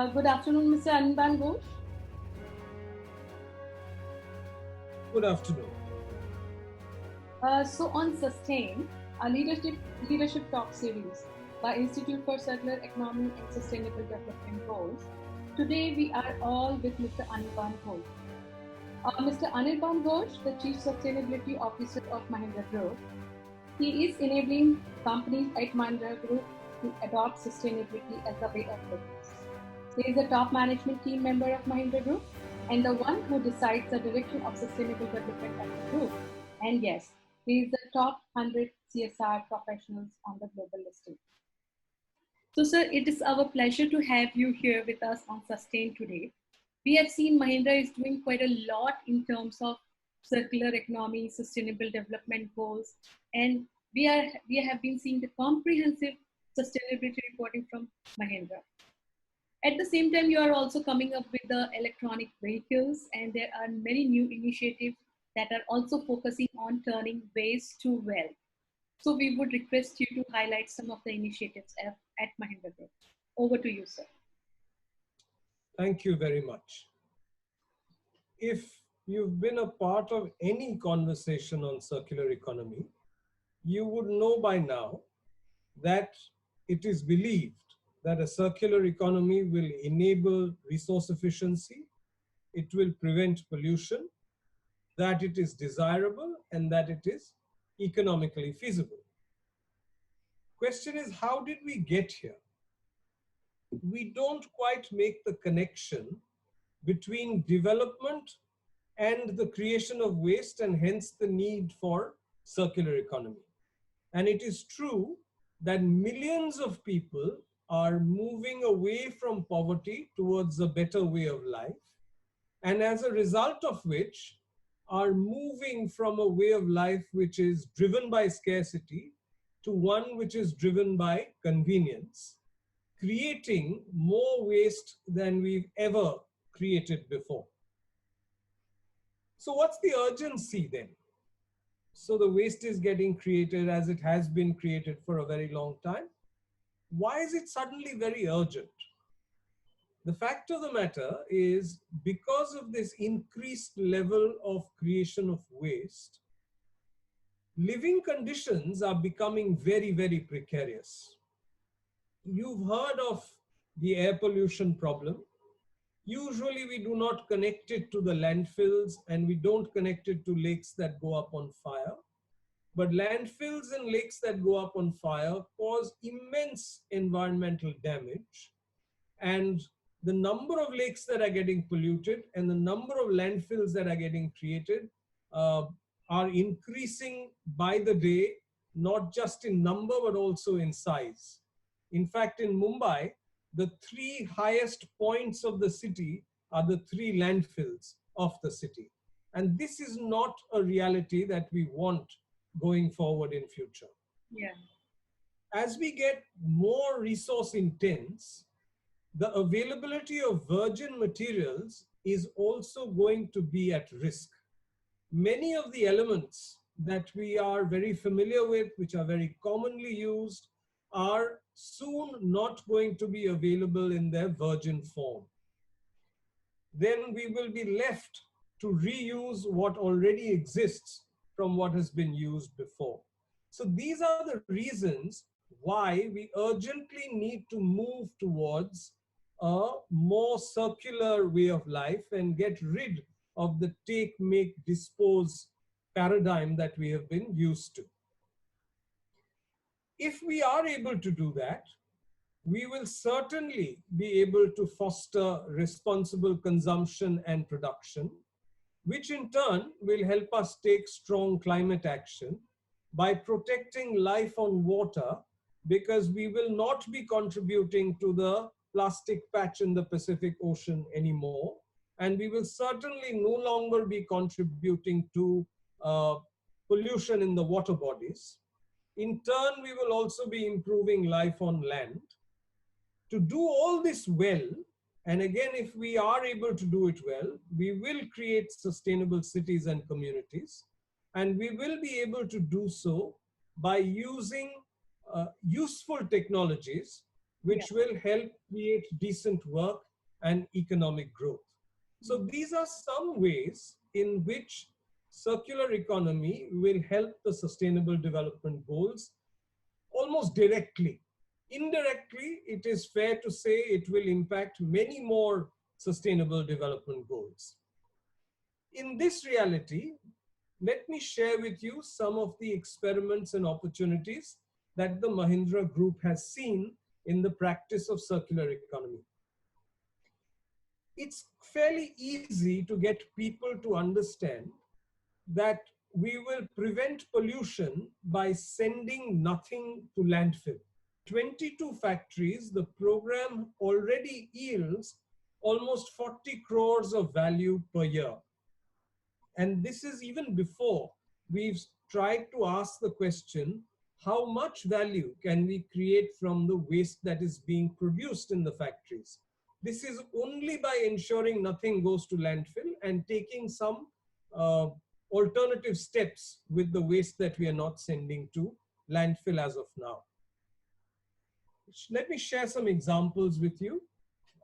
Good afternoon, Mr. Anirban Ghosh. Good afternoon. So on Sustain, a leadership talk series by Institute for Circular Economy and Sustainable Development Goals. Today we are all with Mr. Anirban Ghosh. Mr. Anirban Ghosh, the Chief Sustainability Officer of Mahindra Group, he is enabling companies at Mahindra Group to adopt sustainability as a way of business. He is a top management team member of Mahindra Group and the one who decides the direction of sustainable development at the group. And yes, he is the top 100 CSR professionals on the global listing. So, sir, it is our pleasure to have you here with us on Sustain today. We have seen Mahindra is doing quite a lot in terms of circular economy, sustainable development goals, and we have been seeing the comprehensive sustainability reporting from Mahindra. At the same time, you are also coming up with the electronic vehicles, and there are many new initiatives that are also focusing on turning waste to wealth. So we would request you to highlight some of the initiatives at Mahindra Group. Over to you, sir. Thank you very much. If you've been a part of any conversation on circular economy, you would know by now that it is believed that a circular economy will enable resource efficiency, it will prevent pollution, that it is desirable, and that it is economically feasible. Question is, how did we get here? We don't quite make the connection between development and the creation of waste and hence the need for circular economy. And it is true that millions of people are moving away from poverty towards a better way of life, and as a result of which are moving from a way of life which is driven by scarcity to one which is driven by convenience, creating more waste than we've ever created before. So what's the urgency then? So the waste is getting created as it has been created for a very long time. Why is it suddenly very urgent? The fact of the matter is, because of this increased level of creation of waste, living conditions are becoming very, very precarious. You've heard of the air pollution problem. Usually we do not connect it to the landfills and we don't connect it to lakes that go up on fire. But landfills and lakes that go up on fire cause immense environmental damage. And the number of lakes that are getting polluted and the number of landfills that are getting created are increasing by the day, not just in number, but also in size. In fact, in Mumbai, the three highest points of the city are the three landfills of the city. And this is not a reality that we want going forward in future. Yeah. As we get more resource intense, the availability of virgin materials is also going to be at risk. Many of the elements that we are very familiar with, which are very commonly used, are soon not going to be available in their virgin form. Then we will be left to reuse what already exists from what has been used before. So these are the reasons why we urgently need to move towards a more circular way of life and get rid of the take, make, dispose paradigm that we have been used to. If we are able to do that, we will certainly be able to foster responsible consumption and production, which in turn will help us take strong climate action by protecting life on water, because we will not be contributing to the plastic patch in the Pacific Ocean anymore. And we will certainly no longer be contributing to pollution in the water bodies. In turn, we will also be improving life on land. To do all this well, and again, if we are able to do it well, we will create sustainable cities and communities. And we will be able to do so by using useful technologies, which will help create decent work and economic growth. So these are some ways in which circular economy will help the Sustainable Development Goals almost directly. Indirectly, it is fair to say it will impact many more Sustainable Development Goals. In this reality, let me share with you some of the experiments and opportunities that the Mahindra Group has seen in the practice of circular economy. It's fairly easy to get people to understand that we will prevent pollution by sending nothing to landfill. 22 factories, the program already yields almost 40 crores of value per year. And this is even before we've tried to ask the question, how much value can we create from the waste that is being produced in the factories? This is only by ensuring nothing goes to landfill and taking some alternative steps with the waste that we are not sending to landfill as of now. Let me share some examples with you.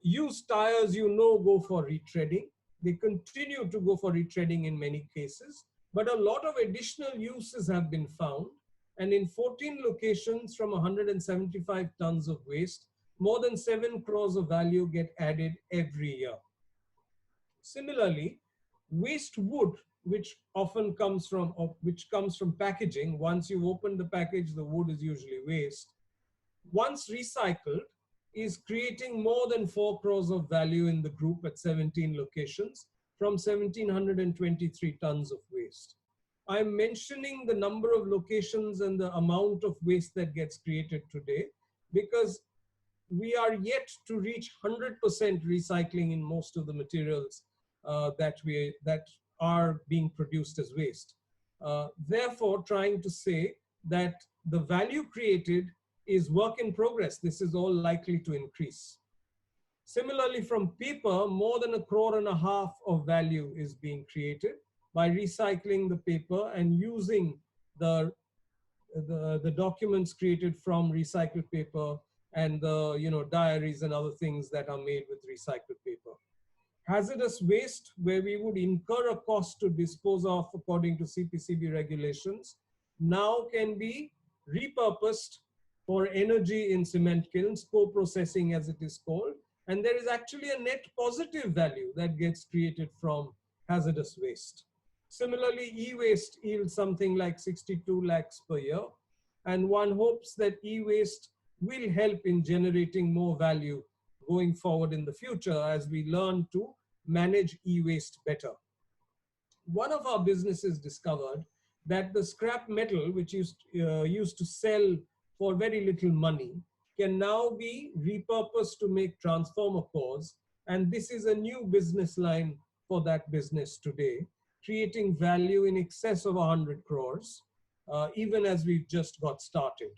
Used tires, go for retreading. They continue to go for retreading in many cases, but a lot of additional uses have been found. And in 14 locations from 175 tons of waste, more than 7 crores of value get added every year. Similarly, waste wood, which often comes from packaging. Once you open the package, the wood is usually waste. Once recycled, is creating more than 4 crores of value in the group at 17 locations from 1,723 tons of waste. I'm mentioning the number of locations and the amount of waste that gets created today because we are yet to reach 100% recycling in most of the materials that are being produced as waste. Therefore, trying to say that the value created is work in progress. This is all likely to increase. Similarly, from paper, more than 1.5 crores of value is being created by recycling the paper and using the documents created from recycled paper and the diaries and other things that are made with recycled paper. Hazardous waste, where we would incur a cost to dispose of according to CPCB regulations, now can be repurposed for energy in cement kilns, co-processing as it is called, and there is actually a net positive value that gets created from hazardous waste. Similarly, e-waste yields something like 62 lakhs per year, and one hopes that e-waste will help in generating more value going forward in the future as we learn to manage e-waste better. One of our businesses discovered that the scrap metal, which used to sell for very little money, can now be repurposed to make transformer cores. And this is a new business line for that business today, creating value in excess of 100 crores, even as we've just got started.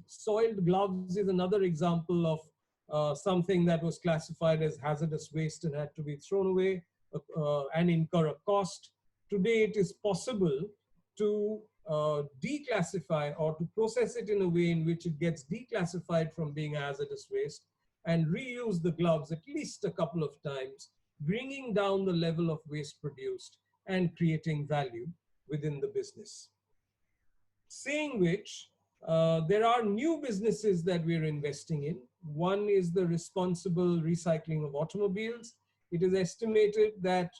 Soiled gloves is another example of something that was classified as hazardous waste and had to be thrown away and incur a cost. Today, it is possible to declassify or to process it in a way in which it gets declassified from being hazardous waste and reuse the gloves at least a couple of times, bringing down the level of waste produced and creating value within the business. Saying which, there are new businesses that we're investing in. One is the responsible recycling of automobiles. It is estimated that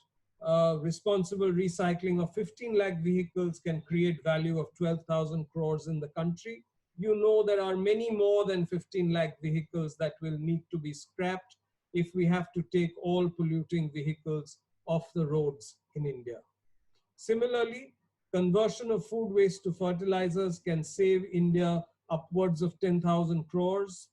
responsible recycling of 15 lakh vehicles can create value of 12,000 crores in the country. You know, there are many more than 15 lakh vehicles that will need to be scrapped if we have to take all polluting vehicles off the roads in India. Similarly, conversion of food waste to fertilizers can save India upwards of 10,000 crores,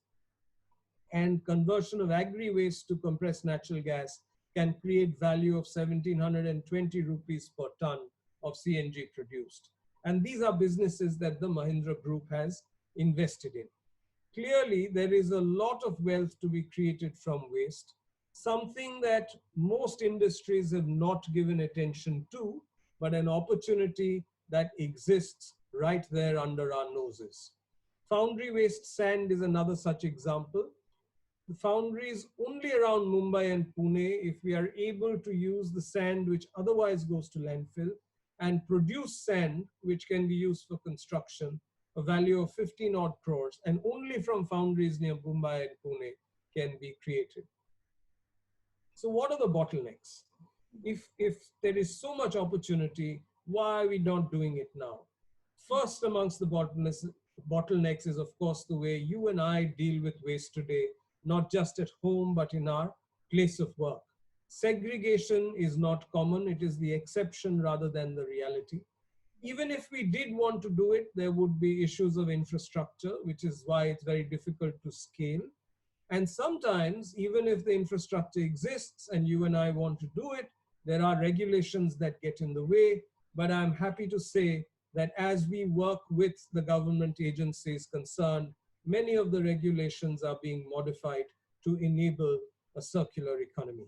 and conversion of agri-waste to compressed natural gas can create value of 1,720 rupees per ton of CNG produced. And these are businesses that the Mahindra Group has invested in. Clearly, there is a lot of wealth to be created from waste, something that most industries have not given attention to, but an opportunity that exists right there under our noses. Foundry waste sand is another such example. foundries only around Mumbai and Pune, if we are able to use the sand which otherwise goes to landfill and produce sand which can be used for construction, a value of 15 odd crores, and only from foundries near Mumbai and Pune can be created. So what are the bottlenecks? If there is so much opportunity, why are we not doing it now? First amongst the bottlenecks is, of course, the way you and I deal with waste today, not just at home, but in our place of work. Segregation is not common. It is the exception rather than the reality. Even if we did want to do it, there would be issues of infrastructure, which is why it's very difficult to scale. And sometimes, even if the infrastructure exists and you and I want to do it, there are regulations that get in the way. But I'm happy to say that as we work with the government agencies concerned, many of the regulations are being modified to enable a circular economy.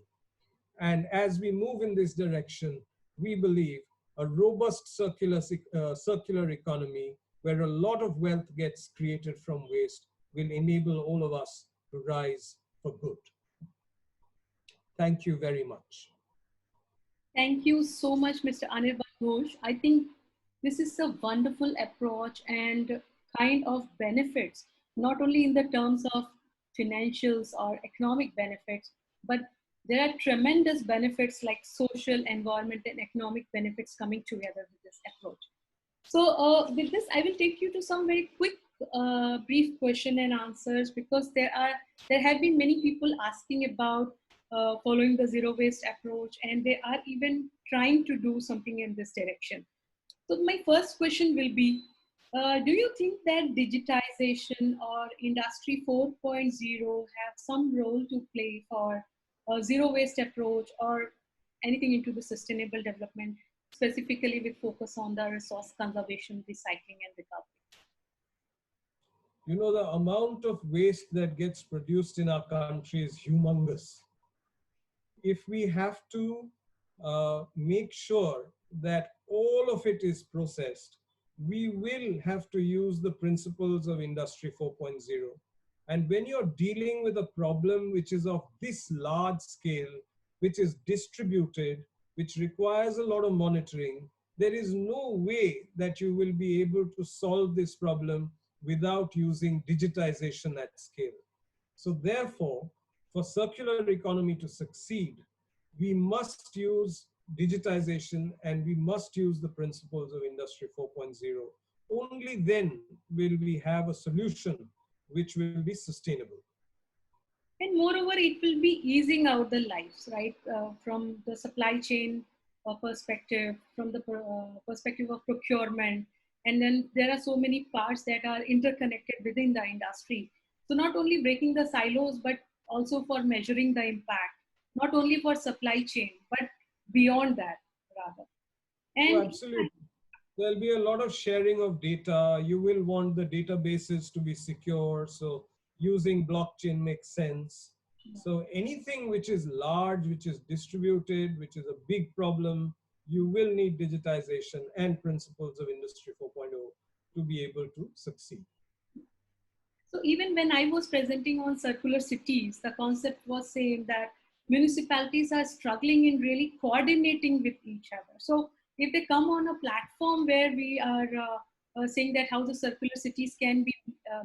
And as we move in this direction, we believe a robust circular economy where a lot of wealth gets created from waste will enable all of us to rise for good. Thank you very much. Thank you so much, Mr. Anirban Ghosh. I think this is a wonderful approach and kind of benefits, not only in the terms of financials or economic benefits, but there are tremendous benefits like social, environment, and economic benefits coming together with this approach. So with this, I will take you to some very quick, brief question and answers because there have been many people asking about following the zero waste approach, and they are even trying to do something in this direction. So my first question will be, do you think that digitization or Industry 4.0 have some role to play for a zero waste approach or anything into the sustainable development, specifically with focus on the resource conservation, recycling, and recovery? You know, the amount of waste that gets produced in our country is humongous. If we have to make sure that all of it is processed, we will have to use the principles of Industry 4.0. And when you're dealing with a problem which is of this large scale, which is distributed, which requires a lot of monitoring, there is no way that you will be able to solve this problem without using digitization at scale. So therefore, for circular economy to succeed, we must use digitization and we must use the principles of Industry 4.0. Only then will we have a solution which will be sustainable. And moreover, it will be easing out the lives, right? From the supply chain perspective, from the perspective of procurement. And then there are so many parts that are interconnected within the industry. So not only breaking the silos, but also for measuring the impact, not only for supply chain, but beyond that rather. Oh, And absolutely. There'll be a lot of sharing of data. You will want the databases to be secure. So using blockchain makes sense. So anything which is large, which is distributed, which is a big problem, you will need digitization and principles of Industry 4.0 to be able to succeed. so even when I was presenting on circular cities, the concept was saying that municipalities are struggling in really coordinating with each other. So if they come on a platform where we are saying that how the circular cities can be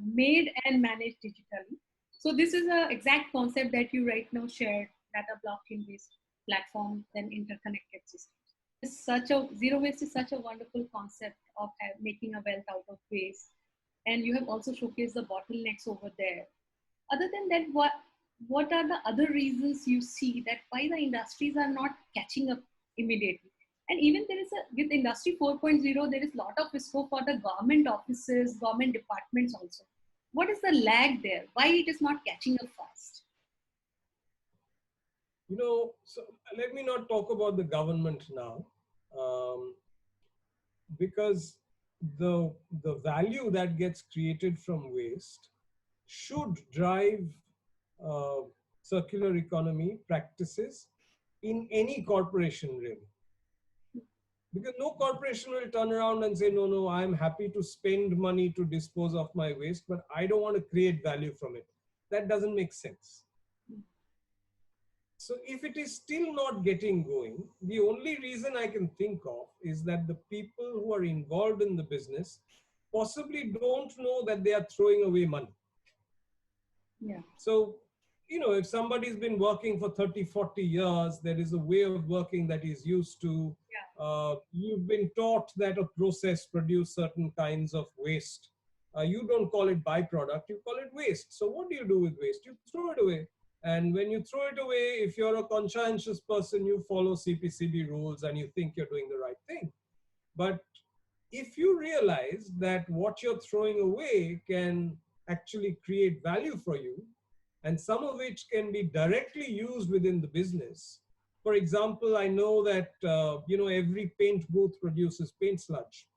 made and managed digitally. So this is an exact concept that you right now shared, that a blockchain-based platform, then interconnected systems. Zero waste is such a wonderful concept of making a wealth out of waste, and you have also showcased the bottlenecks over there. Other than that, what are the other reasons you see that why the industries are not catching up immediately? And even there is with Industry 4.0, there is a lot of scope for the government offices, government departments also. What is the lag there? Why it is not catching up fast? You know, so let me not talk about the government now, because the value that gets created from waste should drive uh, circular economy practices in any corporation, really. Because no corporation will turn around and say, no, no, I'm happy to spend money to dispose of my waste, but I don't want to create value from it. That doesn't make sense. So if it is still not getting going, the only reason I can think of is that the people who are involved in the business possibly don't know that they are throwing away money. Yeah. So, if somebody's been working for 30, 40 years, there is a way of working that he's used to. Yeah. You've been taught that a process produces certain kinds of waste. You don't call it byproduct, you call it waste. So what do you do with waste? You throw it away. And when you throw it away, if you're a conscientious person, you follow CPCB rules and you think you're doing the right thing. But if you realize that what you're throwing away can actually create value for you, and some of which can be directly used within the business. For example, I know that every paint booth produces paint sludge.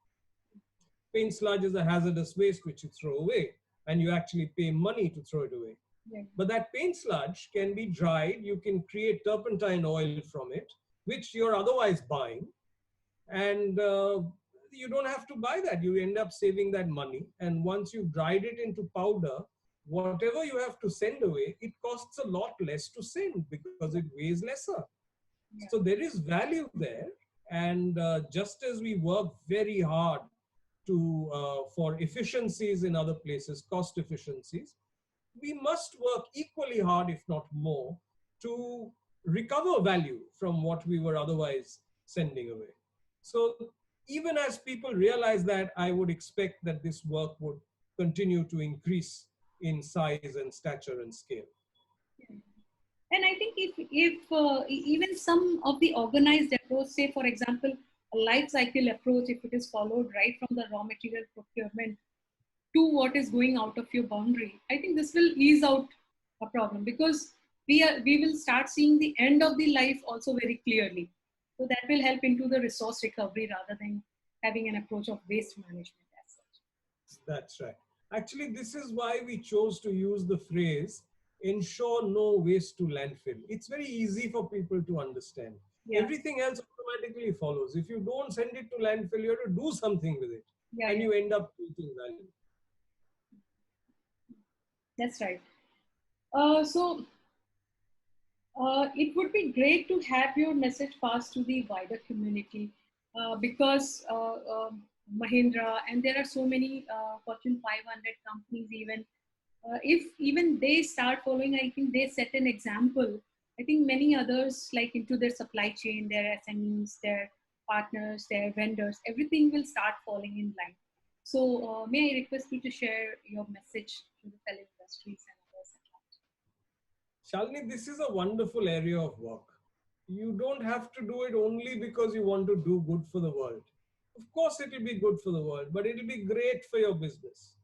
Paint sludge is a hazardous waste which you throw away, and you actually pay money to throw it away. Yeah. But that paint sludge can be dried. You can create turpentine oil from it, which you're otherwise buying. And you don't have to buy that. You end up saving that money. And once you've dried it into powder, whatever you have to send away, it costs a lot less to send because it weighs lesser. Yeah. So there is value there. And just as we work very hard for efficiencies in other places, cost efficiencies, we must work equally hard, if not more, to recover value from what we were otherwise sending away. So even as people realize that, I would expect that this work would continue to increase in size and stature and scale. And I think if even some of the organized approach, say for example, a life cycle approach, if it is followed right from the raw material procurement to what is going out of your boundary, I think this will ease out a problem, because we will start seeing the end of the life also very clearly. So that will help into the resource recovery rather than having an approach of waste management as such. That's right. Actually, this is why we chose to use the phrase ensure no waste to landfill. It's very easy for people to understand. Yeah. Everything else automatically follows. If you don't send it to landfill, you have to do something with it. Yeah, and yeah. you end up creating value. That's right. It would be great to have your message passed to the wider community, because Mahindra, and there are so many Fortune 500 companies even, if even they start following, I think they set an example. I think many others, like into their supply chain, their SMEs, their partners, their vendors, everything will start falling in line. So may I request you to share your message to the fellow industries and others at large? Shalini, this is a wonderful area of work. You don't have to do it only because you want to do good for the world. Of course, it will be good for the world, but it will be great for your business.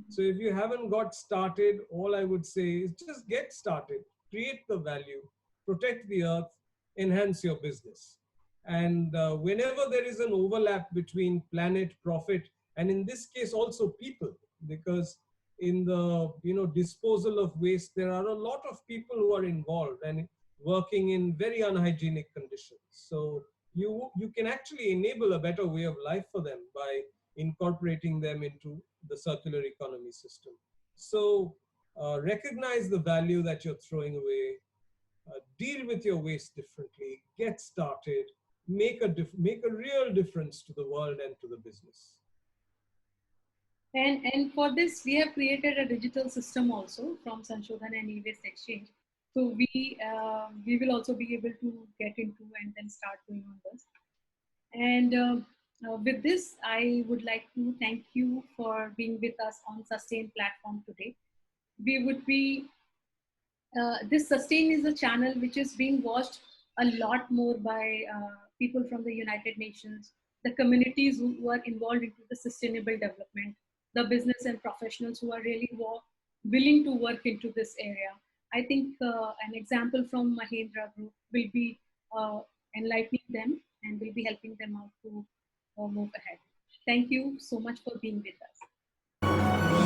So if you haven't got started, all I would say is just get started, create the value, protect the earth, enhance your business. And whenever there is an overlap between planet, profit, and in this case also people, because in the disposal of waste, there are a lot of people who are involved and working in very unhygienic conditions. So you can actually enable a better way of life for them by incorporating them into the circular economy system. So recognize the value that you're throwing away, deal with your waste differently, get started, make a real difference to the world and to the business. And for this, we have created a digital system also from Sanshodhan and E-Waste Exchange. So we will also be able to get into and then start doing on this. And with this, I would like to thank you for being with us on Sustain platform today. We would be, this Sustain is a channel which is being watched a lot more by people from the United Nations, the communities who are involved into the sustainable development, the business and professionals who are really willing to work into this area. I think an example from Mahindra Group will be enlightening them and will be helping them out to move ahead. Thank you so much for being with us.